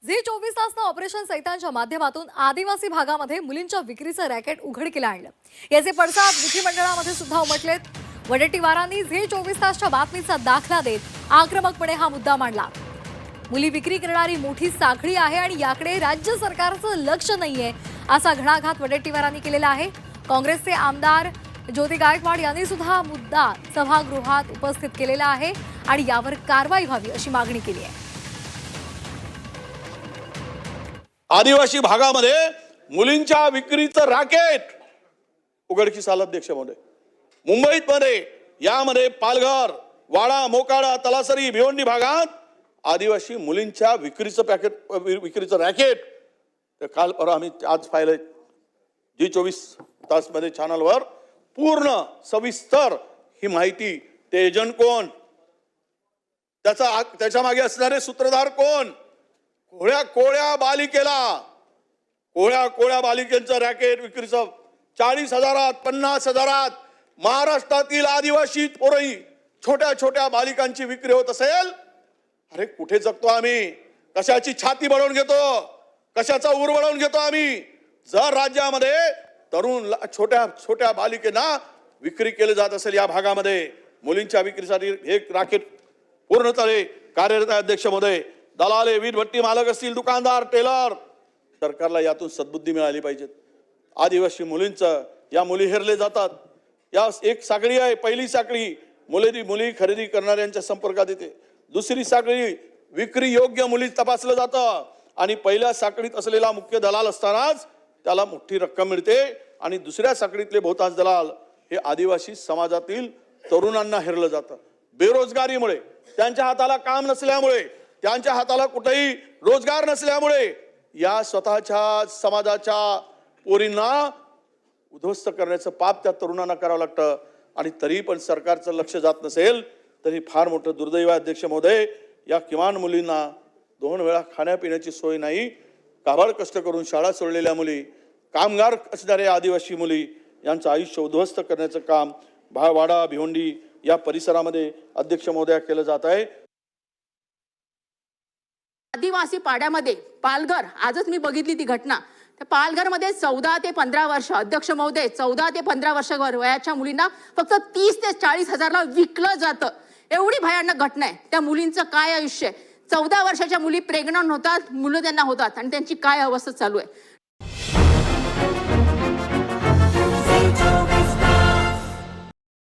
Zee 24 तासनं operation सैतानच्या माध्यमातून आदिवासी भागामध्ये मुलींच्या विक्रीचं रॅकेट उघडकीला आणलं। याचे पडसाद विधिमंडळामध्ये सुद्धा उमटलेत। वडेट्टीवारांनी झी 24 तासच्या बातमीचा दाखला देत आक्रमकपणे हा मुद्दा मांडला। मुली विक्री करणारी मोठी साखळी आहे आणि याकडे राज्य सरकारचं लक्ष नाहीये असा घणाघात वडेट्टीवारांनी केलेला आहे। काँग्रेसचे आमदार ज्योती गायकवाड यांनी सुद्धा हा मुद्दा सभागृहात उपस्थित केलेला आहे आणि यावर कारवाई व्हावी अशी मागणी केली आहे। आदिवासी भागामध्ये मुलींच्या विक्रीचं रॅकेट उघडकीस आलं अध्यक्ष महोदय। मुंबईत मध्ये यामध्ये पालघर, वाडा, मोकाडा, तलासरी, भिवंडी भागात आदिवासी मुलींच्या विक्रीचं रॅकेट काल परवा आम्ही आज पाहिलं झी 24 तास मध्ये चॅनलवर पूर्ण सविस्तर ही माहिती। ते एजंट कोण, त्याच्या मागे असणारे सूत्रधार कोण, कोळ्या बालिकेचं रॅकेट विक्रीचं 40,000, 50,000 महाराष्ट्रातील आदिवासी पोरही छोट्या छोट्या बालिकांची विक्री होत असेल। अरे कुठे जगतो आम्ही? कशाची छाती बळवून घेतो, कशाचा ऊर बळवून घेतो आम्ही? जर राज्यामध्ये तरुण छोट्या छोट्या बालिकेंना विक्री केली जात असेल या भागामध्ये मुलींच्या विक्रीसाठी हे रॅकेट पूर्णतः कार्यरत आहे अध्यक्ष महोदय। दलाले, वीट भट्टी मालक असतील, दुकानदार, टेलर, सरकारला यातून सद्बुद्धी मिळाली पाहिजे। आदिवासी मुलींचं या मुली हेरले जातात। या एक साखळी आहे, पहिली साखळी मुली खरेदी करणाऱ्यांच्या संपर्कात येते, दुसरी साखळी विक्री योग्य मुली तपासलं जातं आणि पहिल्या साखळीत असलेला मुख्य दलाल असतानाच त्याला मोठी रक्कम मिळते आणि दुसऱ्या साखळीतले बहुतांश दलाल हे आदिवासी समाजातील तरुणांना हेरलं जातं। बेरोजगारीमुळे, त्यांच्या हाताला काम नसल्यामुळे, त्यांच्या हाताला कुठेही रोजगार नसल्यामुळे या स्वतःच्या समाजाच्या पोरींना उद्ध्वस्त करण्याचं पाप त्या तरुणांना करावं लागतं आणि तरी पण सरकारचं लक्ष जात नसेल तरी फार मोठं दुर्दैव आहे अध्यक्ष महोदय। या किमान मुलींना 2 वेळा खाण्यापिण्याची सोय नाही, काबाड कष्ट करून शाळा सोडलेल्या मुली, कामगार असणाऱ्या आदिवासी मुली यांचं आयुष्य उद्ध्वस्त करण्याचं काम वाडा, भिवंडी या परिसरामध्ये अध्यक्ष महोदय केलं जात आहे। आदिवासी पाड्यामध्ये पालघर, आजच मी बघितली ती घटना, त्या पालघरमध्ये 14 ते 15 वर्ष अध्यक्ष महोदय 14 ते 15 वर्ष वयाच्या मुलींना फक्त 30 ते 40,000ला विकलं जातं। एवढी भयानक घटना आहे। त्या मुलींचं काय आयुष्य आहे? 14 वर्षाच्या मुली प्रेग्नंट होतात, मुलं त्यांना होतात आणि त्यांची काय अवस्था चालू आहे।